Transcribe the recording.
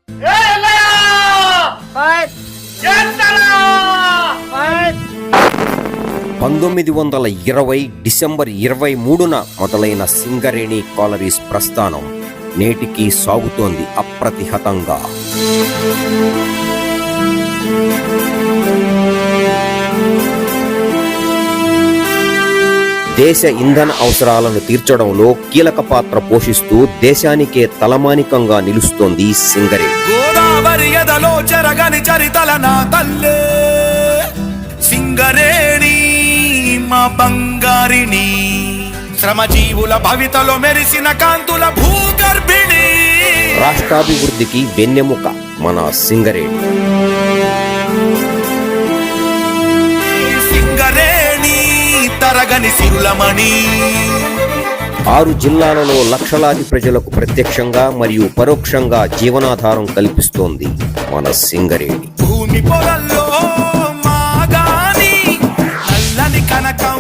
1920 December 23న మొదలైన Singareni collieries ప్రస్థానం నేటికి సాగుతోంది అప్రతిహతంగా. దేశ ఇంధన అవసరాలను తీర్చడంలో కీలక పాత్ర పోషిస్తూ దేశానికే తలమానికంగా నిలుస్తోంది సింగరేణి. గోదావరి ఎదలో చెరగని చరితల నా తల్లే సింగరేణి మా బంగారిని, శ్రమజీవుల భవితలో మెరిసిన కాంతుల భూగర్భిణి. రాష్ట్రాభివృద్ధికి వెన్నెముక మన సింగరేణి. సింగరేణి తరగని సిరులమణి. 6 జిల్లాలలో లక్షలాది ప్రజలకు ప్రత్యక్షంగా మరియు పరోక్షంగా జీవనాధారం కల్పిస్తోంది మన సింగరేణి. భూమి పొలంలో మాగాని నల్లని కనకం